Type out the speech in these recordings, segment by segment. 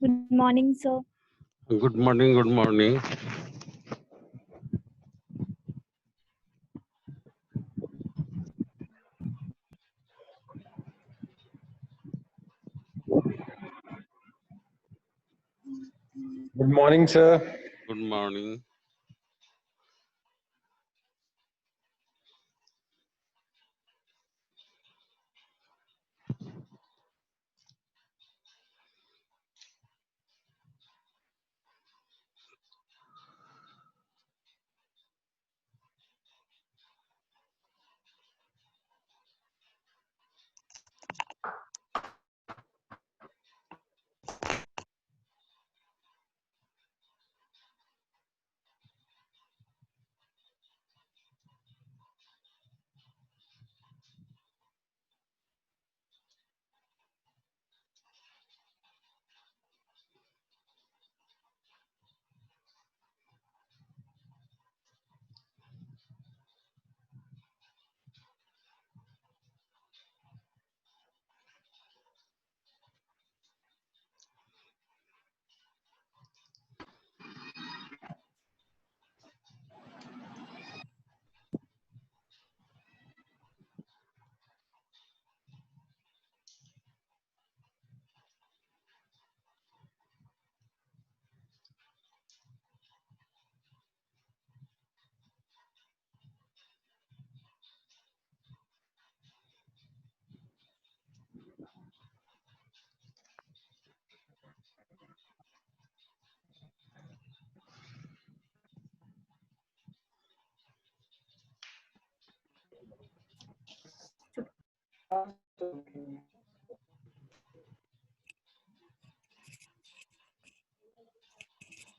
Good morning, sir. Good morning, good morning. Good morning, sir. Good morning.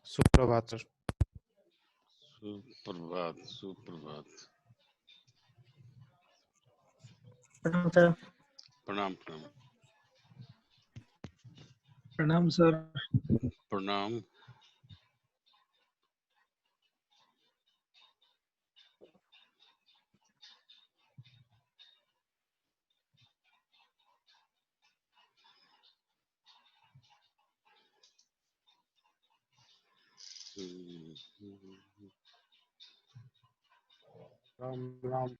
सुप्रभात sir. सुप्रभात, सुप्रभात। प्रणाम sir. प्रणाम, प्रणाम, प्रणाम सर। प्रणाम। राम राम।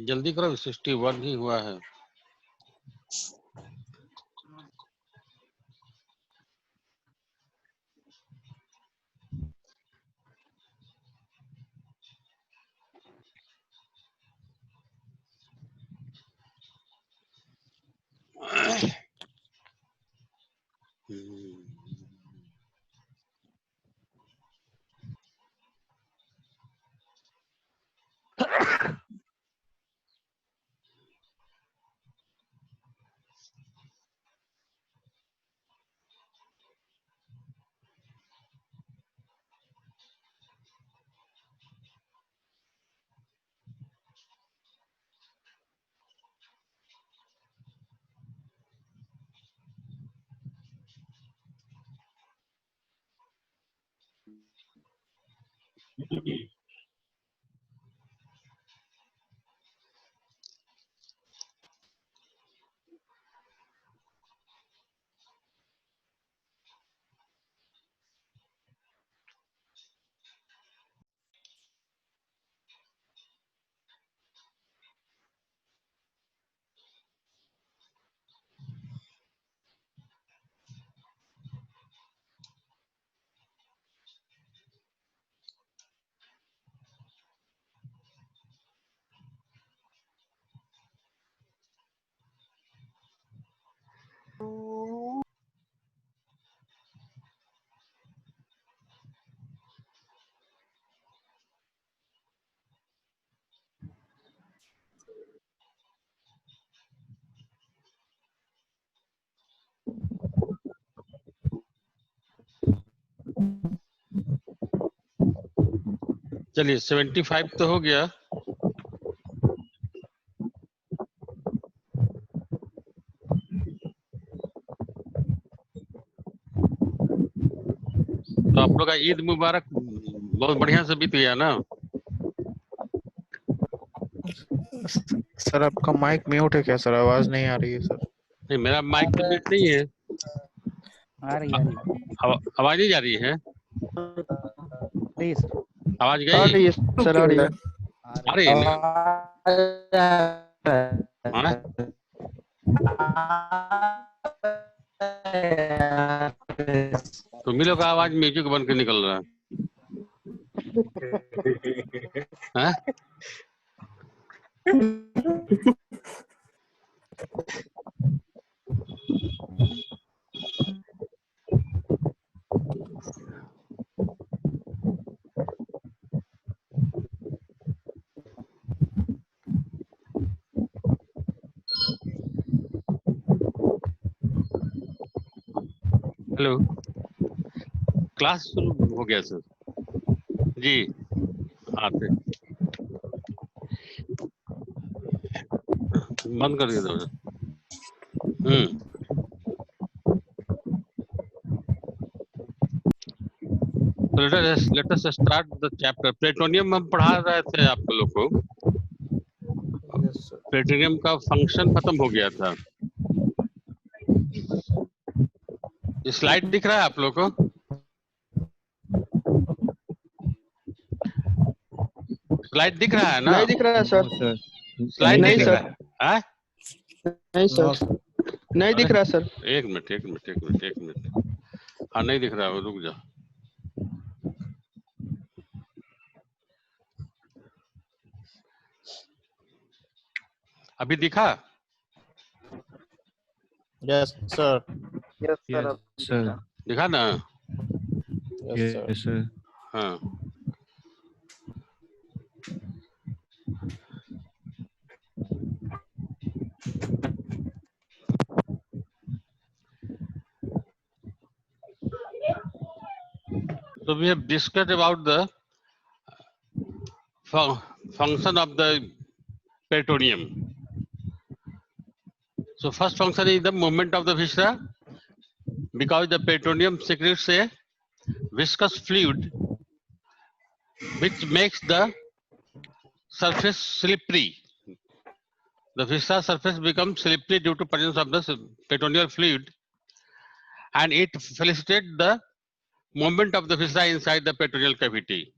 जल्दी करो, 61 ही हुआ है। चलिए 75 तो हो गया। तो आप लोग का ईद मुबारक बहुत बढ़िया से बीत गया ना? सर आपका माइक म्यूट है क्या सर? आवाज नहीं आ रही है सर। नहीं, मेरा माइक तो म्यूट नहीं है। आ रही है। आवाज नहीं जा रही है? प्लीज आवाज आ गई? रही है सर, आ रही है। आ रही है ना? हाँ? तो मिलो का आवाज म्यूजिक बन के निकल रहा है। हाँ? हेलो, क्लास शुरू हो गया सर जी। आते बंद कर दिया था। Let us start the chapter. Peritoneum हम पढ़ा रहे थे आप लोग को। प्लेटोनियम का फंक्शन खत्म हो गया था। स्लाइड दिख रहा है आप लोग को? स्लाइड दिख रहा है ना? नहीं दिख रहा है सर। स्लाइड नहीं दिख सर। रहा है? हाँ? नहीं सर, नहीं दिख रहा सर। एक मिनट। हाँ, नहीं दिख रहा है, रुक जा। अभी दिखा? Yes sir. Yes sir. दिखा ना? Yes sir. हाँ। So we have discussed about the function of the plutonium. So first function is the movement of the viscera, because the plutonium secretes a viscous fluid which makes the surface slippery. The viscera surface becomes slippery due to presence of the plutonium fluid, and it facilitates the movement of the viscera inside the peritoneal cavity.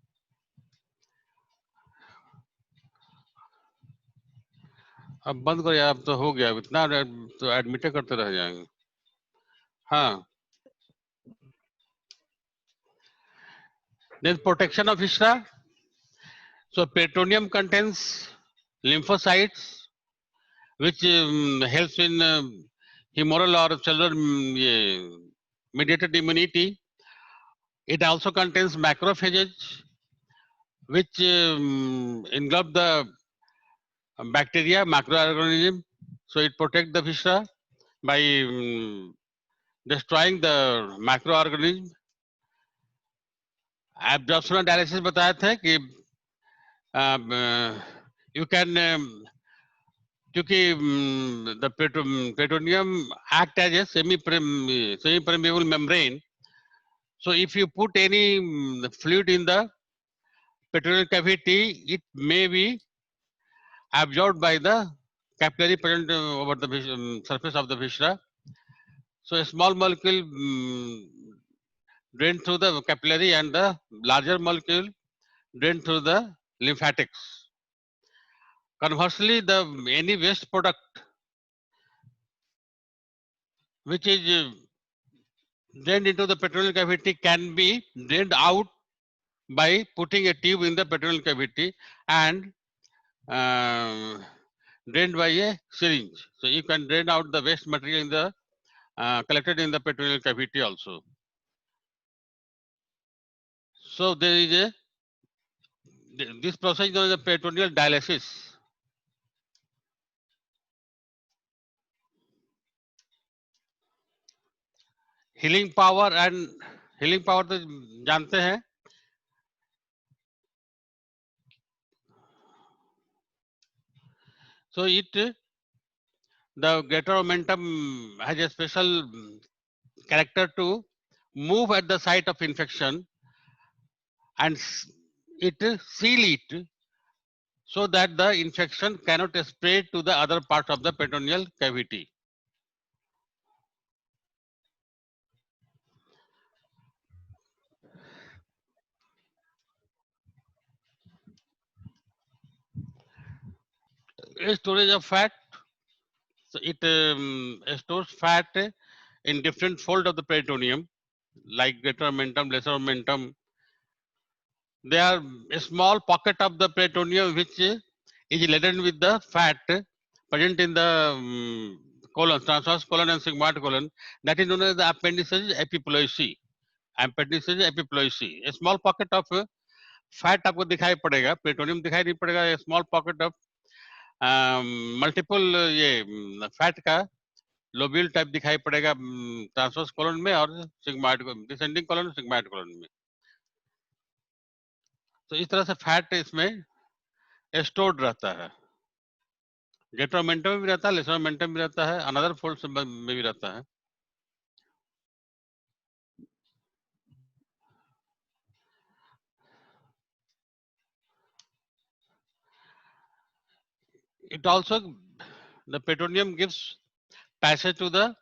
अब बंद करो यार, अब तो हो गया, इतना तो एडमिट करते रह जाएंगे. हाँ. Then protection of viscera. So peritoneum contains lymphocytes, which helps in humoral or cellular mediated immunity. It also contains macrophages, which engulf the bacteria, microorganism. So it protects the viscera by destroying the microorganism. Absorption dialysis बताया था कि you can क्योंकि the peritoneum act as a semi-permeable membrane. So if you put any fluid in the peritoneal cavity, it may be absorbed by the capillary present over the surface of the viscera. So a small molecule drain through the capillary and the larger molecule drain through the lymphatics. Conversely, any waste product which is drained into the peritoneal cavity can be drained out by putting a tube in the peritoneal cavity and drained by a syringe. So you can drain out the waste material in the collected in the peritoneal cavity also. So there is a this process is known as the peritoneal dialysis. Healing power तो जानते हैं. So the greater momentum has a special character to move at the site of infection and it seal it so that the infection cannot spread to the other parts of the peritoneal cavity. Storage of fat. So it stores fat in different fold of the peritoneum, like greater omentum, lesser omentum. They are a small pocket of the peritoneum which is laden with the fat present in the colon, transverse colon and sigmoid colon. That is known as the appendices epiploicy. Appendices epiploicy. A small pocket of fat आपको दिखाई पड़ेगा, peritoneum दिखाई नहीं पड़ेगा. A small pocket of multiple ये fat का lobule type दिखाई पड़ेगा ट्रांसवर्स कॉलन में और sigmoid descending colon sigmoid colon में. तो इस तरह से फैट इसमें स्टोर्ड रहता है. ग्रेटर ओमेंटम में भी रहता है, लेसर ओमेंटम में भी रहता है, अनदर फोल्ड्स में भी रहता है. It also the peritoneum gives passage to the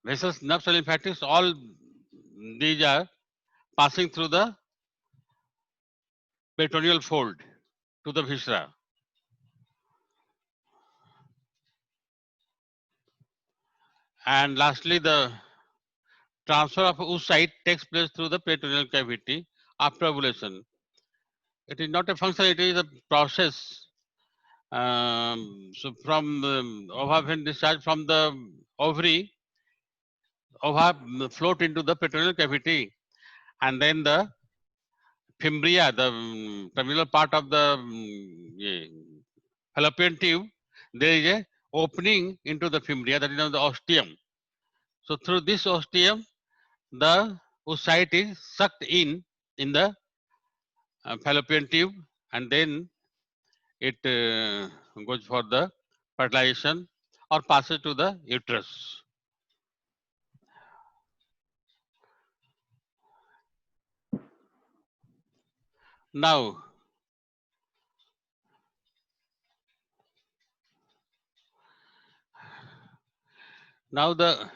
vessels, nerves, and lymphatics. All these are passing through the peritoneal fold to the viscera. And lastly, the transfer of oocyte takes place through the peritoneal cavity after ovulation. It is not a function, it is a process. So from ova when discharged from the ovary, ova float into the peritoneal cavity, and then the fimbria, the terminal part of the fallopian tube, there is a opening into the fimbria, that is known as the ostium. So through this ostium, the oocyte is sucked in the fallopian tube, and then it goes for the fertilization or passes to the uterus. Now, the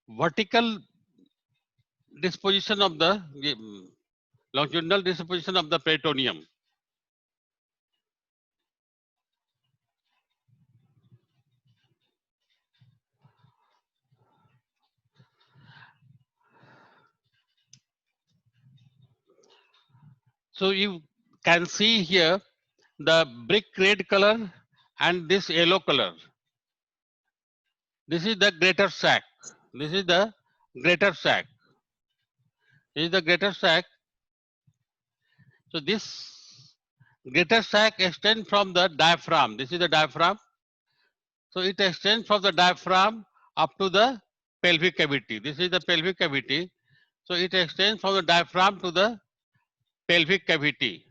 vertical disposition of the longitudinal disposition of the peritoneum. So you can see here the brick red color and this yellow color. This is the greater sac. This is the greater sac. This is the greater sac. So this greater sac extends from the diaphragm. This is the diaphragm. So it extends from the diaphragm up to the pelvic cavity. This is the pelvic cavity. So it extends from the diaphragm to the pelvic cavity.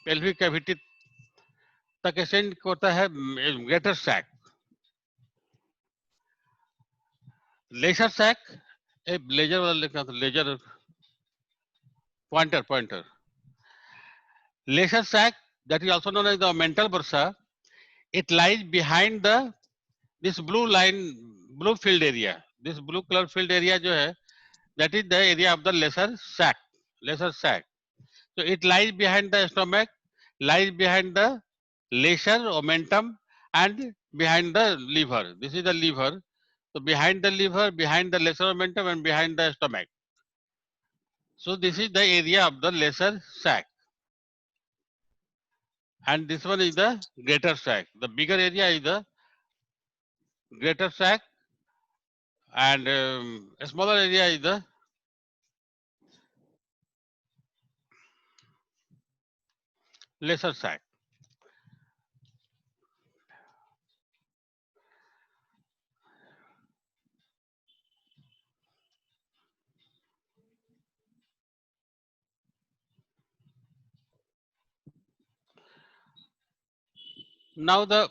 Pelvic cavity तक extend होता है greater sac. Lesser sac, a laser वाला लिखा था laser pointer. Lesser sac, that is also known as the mental bursa, it lies behind the this blue line, blue filled area. This blue color filled area जो है, that is the area of the lesser sac. So it lies behind the stomach, lies behind the lesser omentum and behind the liver. This is the liver. So behind the liver, behind the lesser omentum and behind the stomach. So this is the area of the lesser sac. And this one is the greater sac. The bigger area is the greater sac and a smaller area is the lesser sac. Now the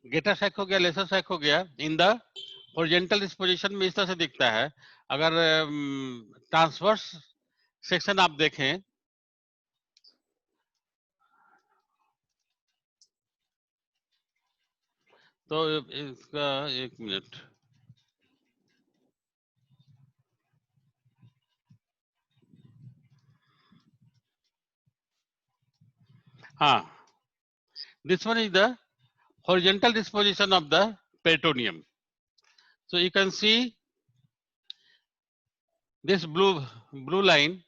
greater sac हो गया, lesser sac हो गया. In the horizontal disposition में इस तरह से दिखता है. अगर ट्रांसवर्स सेक्शन आप देखें तो इसका एक मिनट. हाँ, this one is the horizontal disposition of the peritoneum. So you can see this blue line.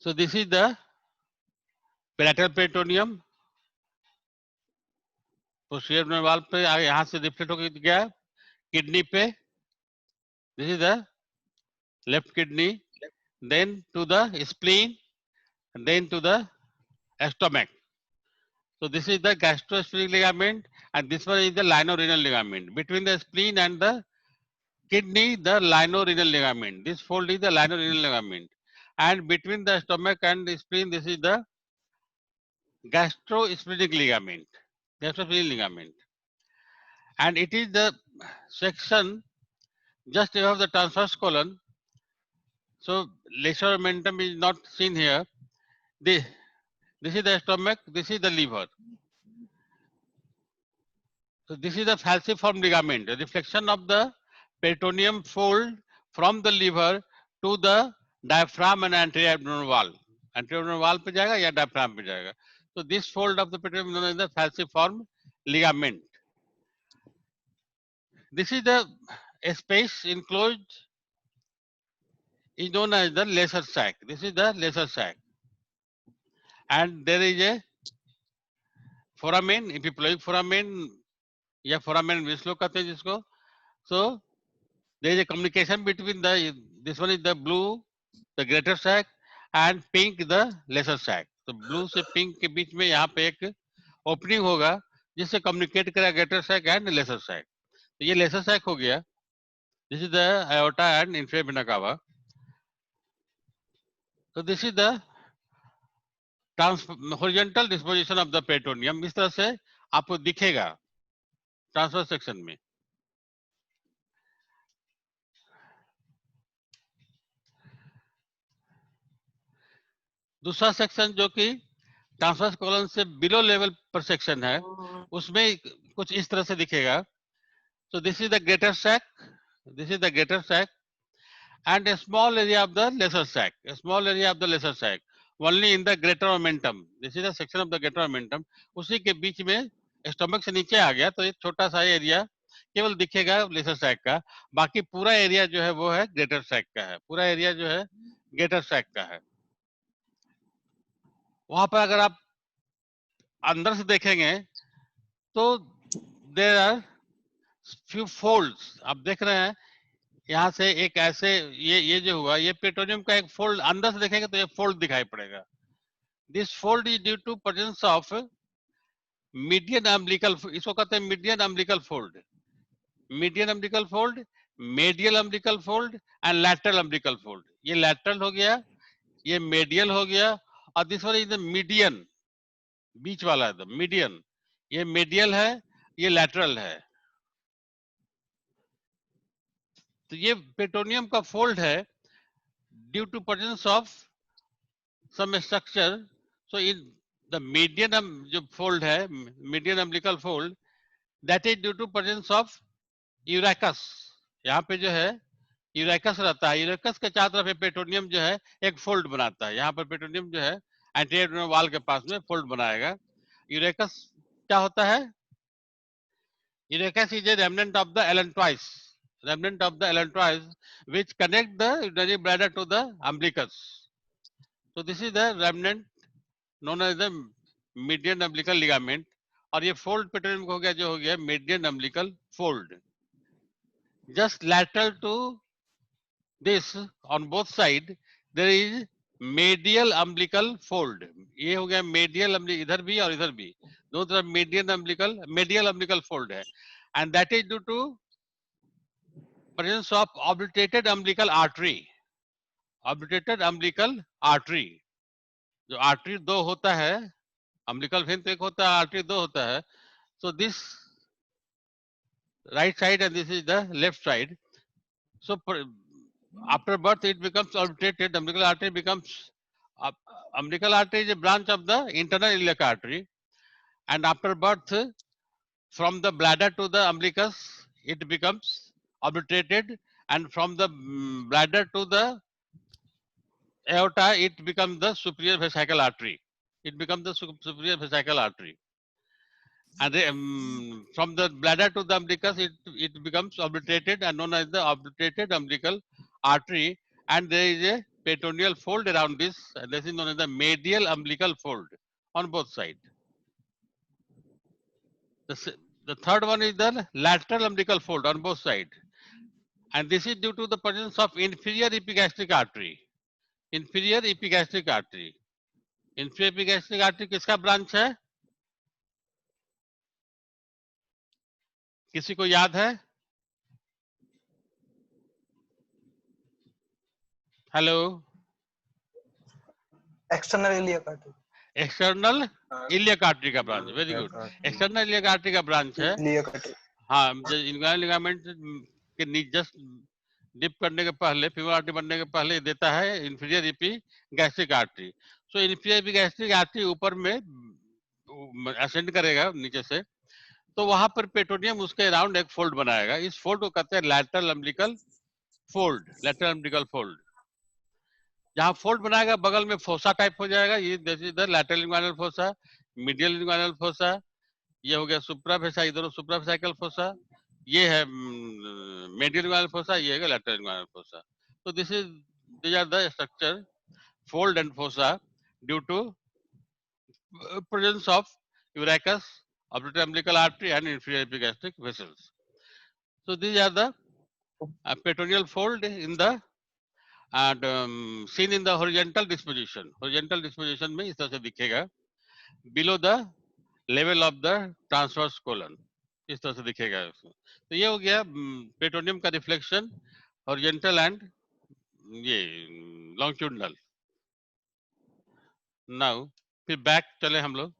So this is the parietal peritoneum. posterior wall पे यहाँ से रिफ्लेक्ट होकर गया किडनी पे. This is the left kidney. Then to the spleen. And then to the stomach. So this is the gastrospheric ligament and this one is the lienorenal ligament. Between the spleen and the kidney, the lienorenal ligament. This fold is the lienorenal ligament. And between the stomach and the spleen, this is the gastrosplenic ligament. And it is the section just above the transverse colon. So lesser omentum is not seen here. This is the stomach, this is the liver. So this is the falciform ligament, the reflection of the peritoneum fold from the liver to the diaphragm and anterior abdominal wall. Anterior abdominal wall पे जाएगा या diaphragm पे जाएगा. So this fold of the peritoneum is known as the falciform ligament. This is the space enclosed is known as the lesser sac. This is the lesser sac. And there is a foramen, epiploic foramen या foramen vislo कहते हैं जिसको. So there is a communication between this one is the blue, the greater sac and pink, the lesser sac. तो blue से pink के बीच में यहाँ पे एक opening होगा जिससे communicate करेगा greater sac and lesser sac. तो ये lesser sac हो गया. This is the aorta and inferior vena cava. So this is the horizontal disposition of the peritoneum. इस तरह से आपको दिखेगा ट्रांसवर्स सेक्शन में. दूसरा सेक्शन जो कि ट्रांसवर्स कॉलन से बिलो लेवल पर सेक्शन है, उसमें कुछ इस तरह से दिखेगा. So this is the greater sac, this is the greater sac, and a small area of the lesser sac, a small area of the lesser sac, only in the greater omentum. This is the section of the greater omentum. उसी के बीच में stomach से नीचे आ गया तो एक छोटा सा एरिया केवल दिखेगा लेसर सैक का, बाकी पूरा एरिया जो है वो है ग्रेटर सैक का है, पूरा एरिया जो है ग्रेटर सैक का है. वहां पर अगर आप अंदर से देखेंगे तो देयर आर फ्यू फोल्ड्स, आप देख रहे हैं यहाँ से एक ऐसे ये जो हुआ ये पेट्रोनियम का एक फोल्ड, अंदर से देखेंगे तो ये फोल्ड दिखाई पड़ेगा. This fold is due to presence of median umbilical, इसको कहते हैं median umbilical fold. Median umbilical fold, medial umbilical fold and lateral umbilical fold. ये लैटरल हो गया, ये मेडियल हो गया, और this one is the median, बीच वाला है मीडियन. ये मेडियल है, ये लैटरल है. तो ये पेट्रोनियम का फोल्ड है due to presence of some structure. So in the median जो फोल्ड है, median umbilical fold, that is due to presence of urachus. यहाँ पे जो है यूरेकस रहता है, यूरेकस के चारों तरफ पेट्रोनियम जो है एक फोल्ड बनाता है. यहाँ पर पेट्रोनियम जो है एंटीरियर वॉल के पास में फोल्ड बनाएगा. यूरेकस क्या होता है? Urachus is a remnant of the allantois, remnant of the allantois which connect the urinary bladder to the umbilicus. So this is the remnant known as the median umbilical ligament. और ये fold पेट्रोनियम हो गया जो हो गया median umbilical fold. Just lateral to this on both side there is medial umbilical fold. ये हो गया medial umbilical, इधर भी और इधर भी दोनों तरफ medial umbilical fold है, and that is due to presence of obliterated umbilical artery. Obliterated umbilical artery, जो आर्टरी दो होता है, umbilical vein तो एक होता है, आर्टरी दो होता है. So this right side and this is the left side. So after birth it becomes obliterated, umbilical artery becomes umbilical artery is a branch of the internal iliac artery, and after birth from the bladder to the umbilicus it becomes obliterated, and from the bladder to the aorta it becomes the superior vesical artery. It becomes the superior vesical artery, and from the bladder to the umbilicus it becomes obliterated and known as the obliterated umbilical artery, and there is a peritoneal fold around this, and this is known as the medial umbilical fold on both sides. The third one is the lateral umbilical fold on both sides, and this is due to the presence of inferior epigastric artery. Inferior epigastric artery. Inferior epigastric artery किसका branch है? किसी को याद है? Hello, external iliac artery. External iliac artery का branch. Very good. External iliac artery का branch है. Iliac artery. हाँ, इंग्वाइनल लिगामेंट के नीचे जस्ट डिप करने के पहले, फीमर आर्टरी बनने के पहले देता है इंफीरियर एपिगैस्ट्रिक आर्टरी. सो इंफीरियर एपिगैस्ट्रिक आर्टरी ऊपर में असेंड करेगा नीचे से, तो वहां पर पेट्रोनियम उसके अराउंड एक फोल्ड बनाएगा. इस फोल्ड को कहते हैं lateral umbilical fold. Lateral umbilical fold जहां फोल्ड बनाएगा बगल में फोसा टाइप हो जाएगा. ये इधर lateral inguinal fossa, medial inguinal fossa, ये हो गया सुप्रा वेसा, इधर सुप्रा वेसाइकल फोसा, ये है मेडियल इंग्वाइनल फोसा, ये है लैटरल इंग्वाइनल फोसा. तो these are the structure fold and fossa due to presence of urachus, obliterated umbilical artery and inferior epigastric vessels. So these are the peritoneal fold in the and seen in the horizontal disposition. Horizontal disposition में इस तरह से दिखेगा below the level of the transverse colon. इस तरह से दिखेगा उसमें. तो ये हो गया पेट्रोनियम का रिफ्लेक्शन हॉरिजॉन्टल एंड ये लॉन्गिट्यूडिनल. नाउ फिर बैक चले हम लोग.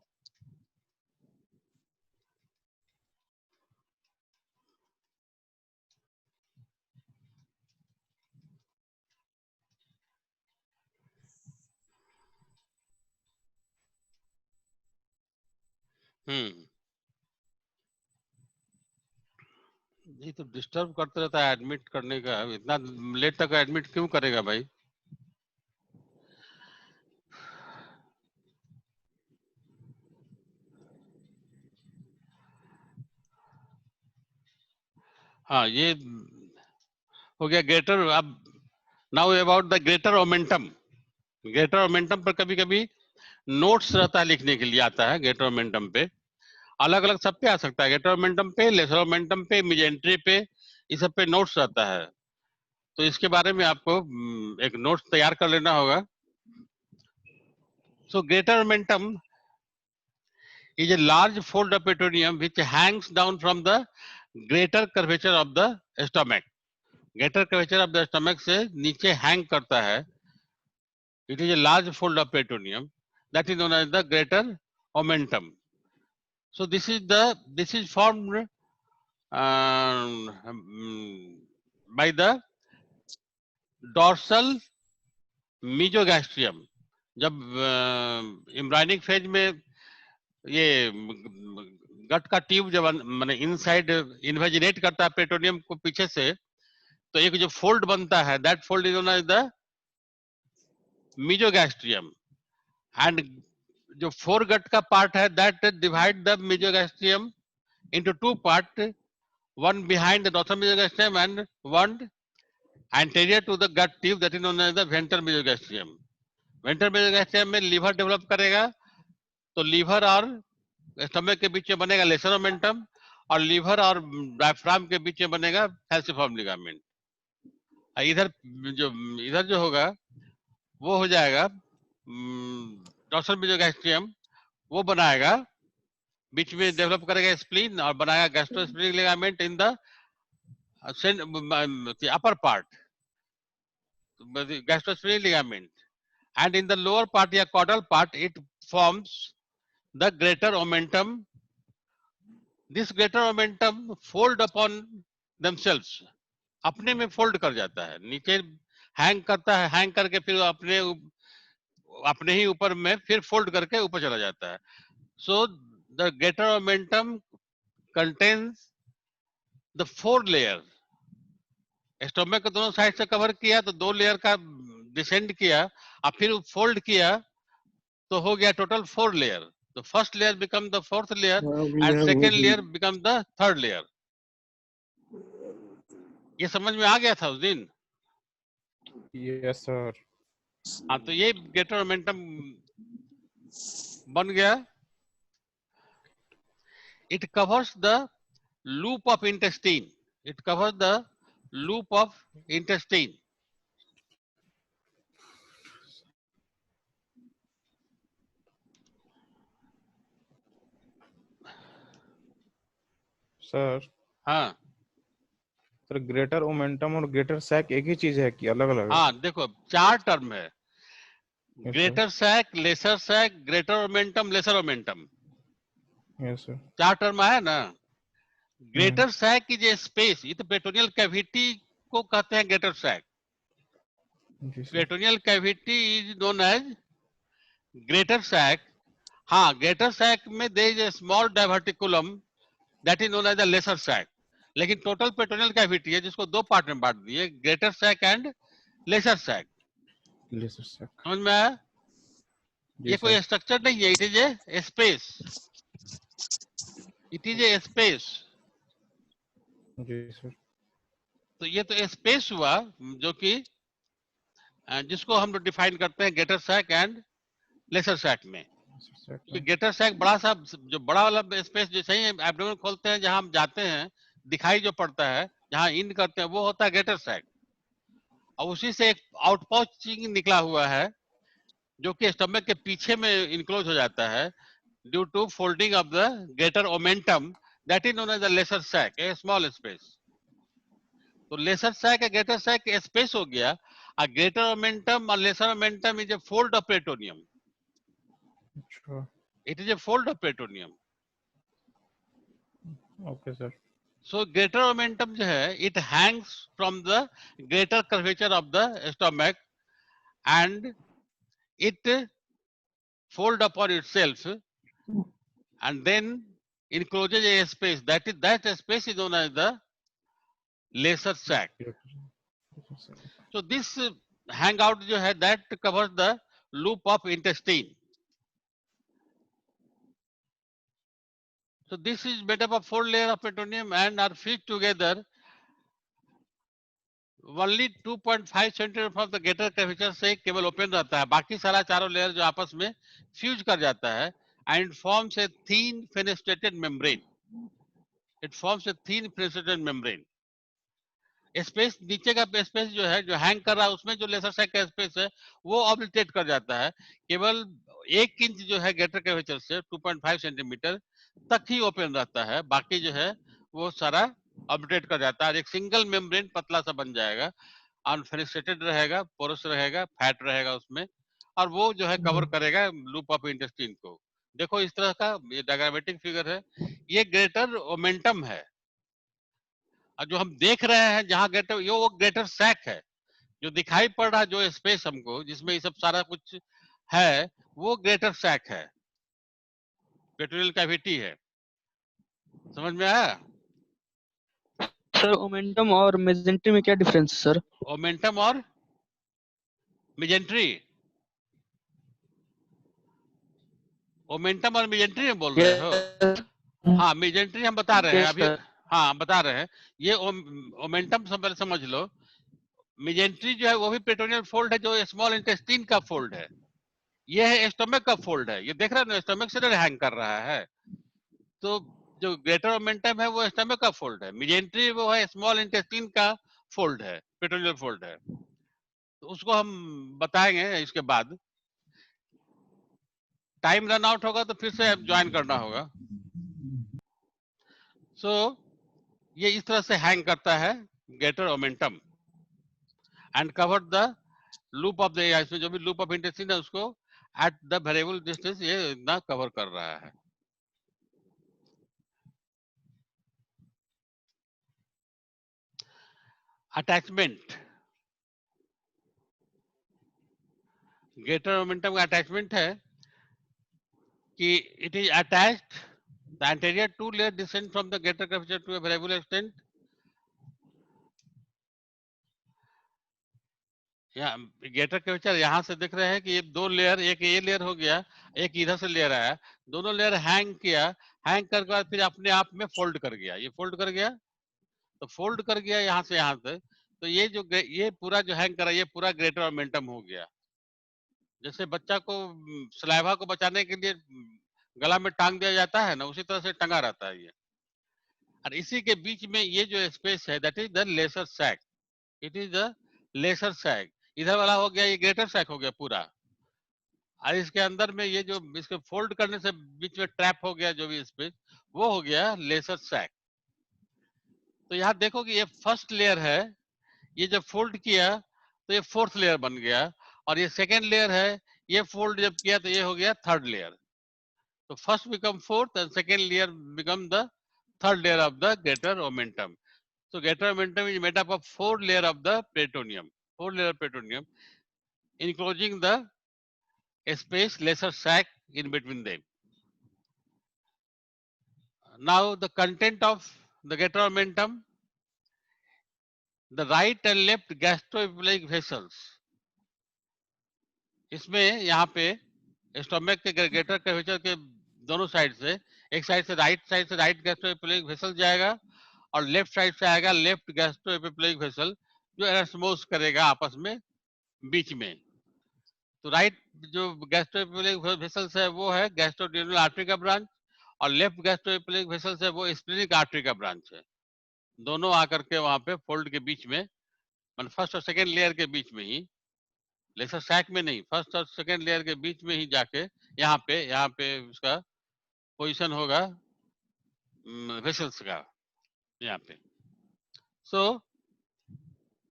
ये तो डिस्टर्ब करते रहता है एडमिट करने का, इतना लेट तक एडमिट क्यों करेगा भाई? हाँ, ये हो गया ग्रेटर। अब now about the greater momentum. Greater momentum पर कभी कभी नोट्स रहता है, लिखने के लिए आता है ग्रेटर मोमेंटम पे। अलग अलग सब पे आ सकता है, ग्रेटर मोमेंटम पे, लेसर मोमेंटम पे, मिजेंट्री पे, इस सब पे नोट्स रहता है। तो इसके बारे में आपको एक नोट्स तैयार कर लेना होगा। So greater momentum is a large fold of peritoneum which hangs down from the greater curvature of the stomach. Greater curvature of the stomach से नीचे hang करता है। It is a large fold of peritoneum that is known as the greater omentum. So this is formed by the dorsal mesogastrium. जब embryonic phase में ये गट का tube जब माने इनसाइड इन्वेजिनेट करता है पेट्रोनियम को पीछे से, तो एक जो फोल्ड बनता है, that fold is known as the mesogastrium. And जो फोर गट का पार्ट है, that divide the mesogastrium into two part, one behind the dorsal mesogastrium and one anterior to the gut tube, that is known as the ventral mesogastrium. Ventral mesogastrium में liver develop करेगा, तो liver और stomach के बीच में बनेगा laser momentum, और liver और diaphragm के बीच में बनेगा फैल्सिफॉर्म लिगामेंट। इधर जो होगा वो हो जाएगा डॉर्सल मेसोगैस्ट्रियम, वो बनाएगा, बीच में डेवलप करेगा स्प्लीन और बनाएगा gastrosplenic ligament in the upper part, gastrosplenic ligament, and in the lower part या caudal part it forms the greater omentum. This greater omentum fold upon themselves, अपने में फोल्ड कर जाता है, नीचे हैंग करता है, हैंग करके फिर अपने ही ऊपर में फिर फोल्ड करके ऊपर चला जाता है। So the greater omentum contains the four layer. Stomach को दोनों साइड से कवर किया तो दो लेयर का डिसेंड किया, और फिर फोल्ड किया तो हो गया total four layer. The first layer become the fourth layer and second layer become the third layer. ये समझ में आ गया था उस दिन? Yes, sir. हाँ, तो ये ग्रेटर मोमेंटम बन गया। It covers the loop of intestine. It covers the loop of intestine. Sir, हाँ सर ग्रेटर ओमेंटम और ग्रेटर सैक एक ही चीज है कि अलग अलग है? हाँ, देखो चार टर्म है, Yes, sir. Greater sac, lesser sac, greater omentum, lesser omentum, Yes, sir. चार टर्म है ना। ग्रेटर सैक की जो स्पेस, ये तो पेट्रोनियल कैविटी को कहते हैं ग्रेटर सैक। जी sir. Peritoneal cavity is known as greater sac. हाँ, ग्रेटर सैक में there is a small diverticulum that is known as the lesser sac. लेकिन टोटल पेट्रोनियल कैविटी है जिसको दो पार्ट में बांट दिए, greater sac and lesser sac. Lesser sac. समझ में आया? ये कोई स्ट्रक्चर नहीं है, it is a space, it is a space. जी सर। तो ये तो स्पेस हुआ जो कि जिसको हम लोग डिफाइन करते हैं greater sac and lesser sac में। ग्रेटर सैक बड़ा सा, जो बड़ा वाला स्पेस जैसे ही एब्डोमेन खोलते हैं, जहां हम जाते हैं दिखाई जो पड़ता है, जहां इन करते हैं, वो होता है ग्रेटर सैक। और उसी से एक आउटपाउचिंग निकला हुआ है जो कि स्टमक के पीछे में इनक्लोज हो जाता है due to folding of the greater omentum, that is known as the lesser sac, a small space. तो लेसर सैक या ग्रेटर सैक स्पेस हो गया, और ग्रेटर ओमेंटम और lesser omentum is a fold of peritoneum. अच्छा, it is a fold of peritoneum. Okay sir. So greater omentum जो है, it hangs from the greater curvature of the stomach and it fold upon itself and then encloses a space. That space is known as the laser sac. So this hangout जो है that covers the loop of intestine. So this is made up of 4 layers of peritoneum and are fused together. Only 2.5 cm from the greater curvature से केवल open रहता है, बाकी सारा चारों layer जो आपस में फ्यूज कर जाता है and forms a thin fenestrated membrane. It forms a thin fenestrated membrane. Space नीचे का स्पेस जो है जो हैंग कर रहा है उसमें जो लेसर सैक का स्पेस है वो ऑब्लिटेट कर जाता है, केवल 1 इंच जो है ग्रेटर कर्वेचर से 2.5 सेंटीमीटर तक ही ओपन रहता है, बाकी जो है वो सारा ऑब्लिटेट कर जाता है। एक सिंगल मेम्ब्रेन पतला सा बन जाएगा, अनफेनेस्ट्रेटेड रहेगा, पोरस रहेगा, फैट रहेगा उसमें, और वो जो है कवर करेगा लूप ऑफ इंटेस्टाइन को। देखो इस तरह का ये डायग्रामेटिक फिगर है, ये ग्रेटर ओमेंटम है, और जो हम देख रहे हैं जहां ग्रेटर, ये वो ग्रेटर सैक है जो दिखाई पड़ रहा है, जो स्पेस हमको जिसमें ये सब सारा कुछ है वो ग्रेटर सैक है, पेट्रोनियल कैविटी है। समझ में आया? सर ओमेंटम और मेजेंट्री में क्या डिफरेंस है सर? ओमेंटम और मेजेंट्री, ओमेंटम और मेजेंट्री में बोल रहे हो? हाँ मेजेंट्री हम बता रहे हैं अभी। हाँ हम बता रहे हैं, ये ओमेंटम समझ लो। मेजेंट्री जो है वो भी पेट्रोनियल फोल्ड है जो स्मॉल इंटेस्टाइन का फोल्ड है, ये है स्टमक का फोल्ड है, ये देख रहे हो ना स्टमक से हैंग कर रहा है। तो जो ग्रेटर ओमेंटम है वो स्टमक का फोल्ड है, मेजेंट्री वो है स्मॉल इंटेस्टाइन का फोल्ड है, पेट्रोनियल फोल्ड है। तो उसको हम बताएंगे इसके बाद, टाइम रन आउट होगा तो फिर से ज्वाइन करना होगा। सो ये इस तरह से हैंग करता है greater omentum and cover the loop of the, इसमें जो भी लूप ऑफ इंटेस्टाइन है उसको एट द वेरिएबल डिस्टेंस ये इतना कवर कर रहा है। अटैचमेंट, ग्रेटर मोमेंटम का अटैचमेंट है कि it is attached, the anterior two layer descend from the greater curvature to a variable extent. यहाँ ग्रेटर कर्वेचर यहाँ से देख रहे हैं कि ये 2 लेयर, एक ये लेयर हो गया, एक इधर से लेयर आया, दोनों लेयर हैंग किया, हैंग करके बाद फिर अपने आप में फोल्ड कर गया, ये फोल्ड कर गया, तो फोल्ड कर गया यहाँ से यहाँ तक, तो ये जो ये पूरा जो हैंग करा ये पूरा ग्रेटर मोमेंटम हो गया। जैसे बच्चा को सलाइवा को बचाने के लिए गला में टांग दिया जाता है ना, उसी तरह से टंगा रहता है ये। और इसी के बीच में ये जो स्पेस है that is the lesser sac, it is the lesser sac. इधर वाला हो गया ये ग्रेटर सैक हो गया पूरा, और इसके अंदर में ये जो इसके फोल्ड करने से बीच में ट्रैप हो गया जो भी स्पेस, वो हो गया लेसर सैक। तो यहाँ देखो कि ये फर्स्ट लेयर है, ये जब फोल्ड किया तो ये 4th लेयर बन गया, और ये सेकेंड लेयर है, ये फोल्ड जब किया तो ये हो गया 3rd layer. So first become 4th and second layer become the 3rd layer of the greater omentum. So greater omentum is made up of 4 layer of the peritoneum, 4 layer peritoneum, enclosing the space lesser sac in between them. Now the content of the greater omentum, the right and left gastroepiphytic vessels. इसमें यहाँ पे stomach के greater curvature के दोनों side से, एक side से right गैस्ट्रोएपिपेलिक vessel जाएगा और लेफ्ट साइड से आएगा लेफ्ट गैस्ट्रोएपिपेलिक वेसल जो एनास्मोस करेगा आपस में बीच में। तो राइट जो गैस्ट्रोएपिपेलिक वेसल्स है वो है गैस्ट्रोड्यूरल आर्टरी का ब्रांच, और लेफ्ट गैस्ट्रोएपिपेलिक वेसल्स है वो स्प्लेनिक आर्टरी का ब्रांच है। दोनों आकर के वहां पे फोल्ड के बीच में, मतलब फर्स्ट और सेकेंड लेयर के बीच में ही, लेसर सैक में नहीं, फर्स्ट और सेकेंड लेयर के बीच में ही जाके यहाँ पे उसका पोजीशन होगा वेसल्स का यहाँ पे। सो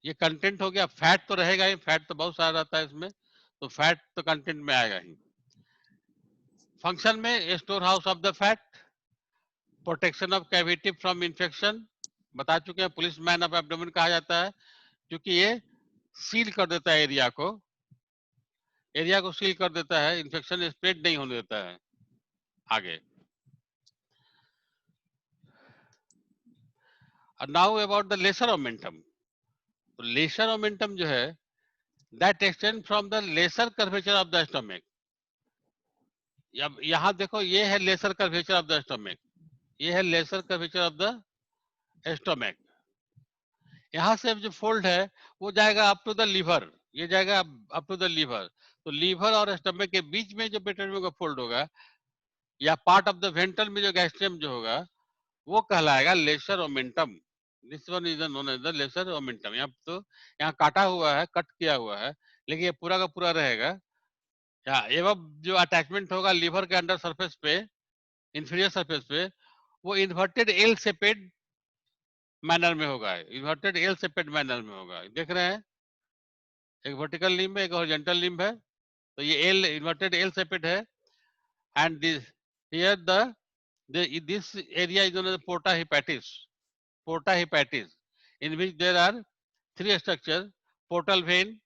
ये कंटेंट हो गया। फैट तो रहेगा ही, फैट तो बहुत सारा रहता है इसमें, तो फैट तो कंटेंट में आएगा ही। फंक्शन में store house of the fat, protection of cavity from infection, बता चुके हैं, पुलिस मैन ऑफ एब्डोमेन कहा जाता है क्योंकि ये सील कर देता है एरिया को सील कर देता है, इन्फेक्शन स्प्रेड नहीं होने देता है आगे। Now about the lesser omentum. तो लेसर ओमेंटम जो है that extend from the lesser curvature of the stomach. अब यहाँ देखो ये है lesser curvature of the stomach, ये है lesser curvature of the stomach. यहाँ से जो फोल्ड है वो जाएगा अप टू द लीवर, ये जाएगा अप टू द लीवर. तो लीवर और स्टमक के बीच में जो पेरिटोनियम का फोल्ड होगा या पार्ट ऑफ द वेंट्रल में जो गैस्ट्रियम जो होगा वो कहलाएगा lesser omentum. This one is known as the lesser omentum. यहाँ तो यहाँ काटा हुआ है, कट किया हुआ है, लेकिन ये पूरा का पूरा रहेगा. एवं जो अटैचमेंट होगा लीवर के अंडर सरफेस पे, इंफीरियर सरफेस पे, वो इन्वर्टेड एल शेपेड मैनर में होगा. इन्वर्टेड एल शेपेड मैनर में होगा. देख रहे हैं एक वर्टिकल लिम्ब है, एक हॉरिजॉन्टल लिम्ब है. तो ये एल इन्वर्टेड एल शेपेड है. And this here this area is known as porta hepatis. Porta hepatis, in which there are three structures: portal vein,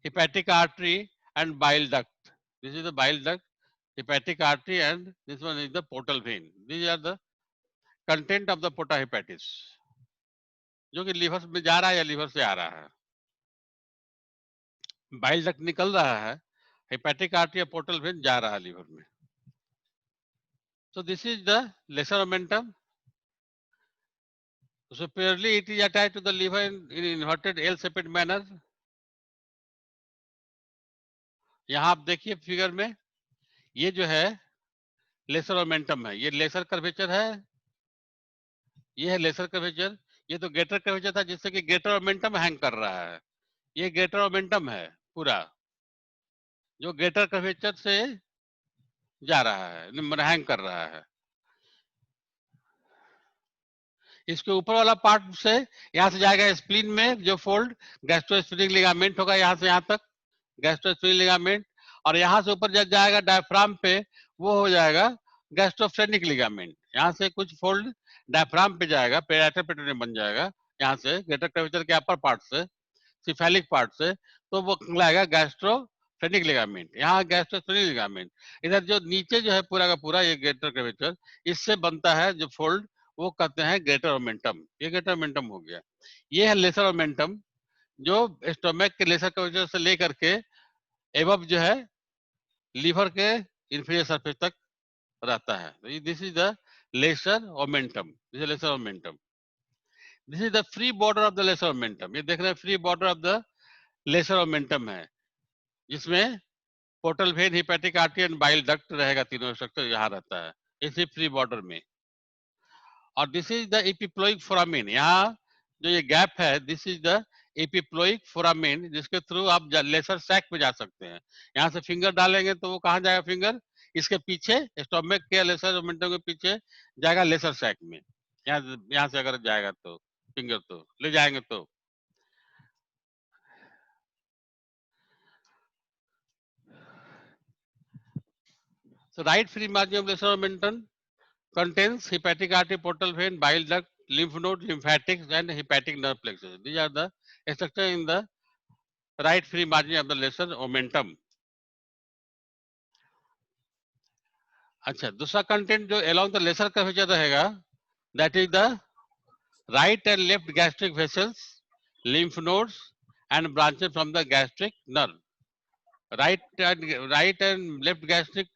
hepatic artery, and bile duct. This is the bile duct, hepatic artery, and this one is the portal vein. These are the content of the porta hepatis, जो कि liver में जा रहा है या liver से आ रहा है. बाइल डक्ट निकल रहा है, हेपेटिक आर्टरी या पोर्टल वेन जा रहा है लीवर में. So this is the lesser omentum. Superiorly, it is attached to the liver in inverted L-shaped manner. यहाँ आप देखिए फिगर में, ये जो है लेसर ओमेंटम है, ये लेसर कर्वेचर है, ये है लेसर कर्वेचर. ये तो ग्रेटर कर्वेचर था जिससे कि ग्रेटर ओमेंटम हैंग कर रहा है. ये ग्रेटर ओमेंटम है पूरा, जो ग्रेटर कर्वेचर से जा रहा है, हैंग कर रहा है. इसके ऊपर वाला पार्ट से यहाँ से जाएगा स्प्लीन में, जो फोल्ड गैस्ट्रोस्प्लीनिक लिगामेंट होगा यहाँ से यहाँ तक, गैस्ट्रोस्प्लीनिक लिगामेंट. और यहाँ से ऊपर जब जाएगा डायफ्राम पे, वो हो जाएगा गैस्ट्रोफ्रेनिक लिगामेंट. यहाँ से कुछ फोल्ड डायफ्राम पे जाएगा, पेराइटल पेरिटोनियम बन जाएगा यहाँ से, ग्रेटर कर्वेचर के अपर पार्ट से, सिफेलिक पार्ट से. तो वो कहलाएगा गैस्ट्रोफ्रेनिक लिगामेंट. यहाँ गैस्ट्रोस्प्लीनिक लिगामेंट. इधर जो नीचे जो है पूरा का पूरा ये ग्रेटर कर्वेचर, इससे बनता है जो फोल्ड, वो कहते हैं ग्रेटर ओमेंटम. ये ग्रेटर ओमेंटम हो गया. ये है लेसर ओमेंटम, जो स्टोमक के लेसर कर्वेचर से लेकर के एबव जो है लीवर के इंफीरियर सरफेस तक रहता है. This is the lesser omentum. This is lesser omentum. This is the free border of the lesser omentum. ये देख रहे हैं free border of the lesser omentum है, जिसमें portal vein, hepatic artery and bile duct रहेगा. तीनों structure यहाँ रहता है इसी फ्री बॉर्डर में. और this is the epiploic foramen. यहाँ जो ये गैप है, this is the epiploic foramen, जिसके थ्रू आप लेसर सैक में जा सकते हैं. यहाँ से फिंगर डालेंगे तो वो कहाँ जाएगा? फिंगर इसके पीछे, स्टोमक के लेसर ओमेंटम के पीछे जाएगा लेसर सैक में. यहाँ से अगर जाएगा तो फिंगर तो ले जाएंगे तो. So right free margin of lesser omentum contains hepatic artery, portal vein, bile duct, lymph node, lymphatics, and hepatic nerve plexus. These are the structure in the right free margin of the lesser omentum. अच्छा, दूसरा content जो along the lesser curvature रहेगा, that is the right and left gastric vessels, lymph nodes, and branches from the gastric nerve. Right and left gastric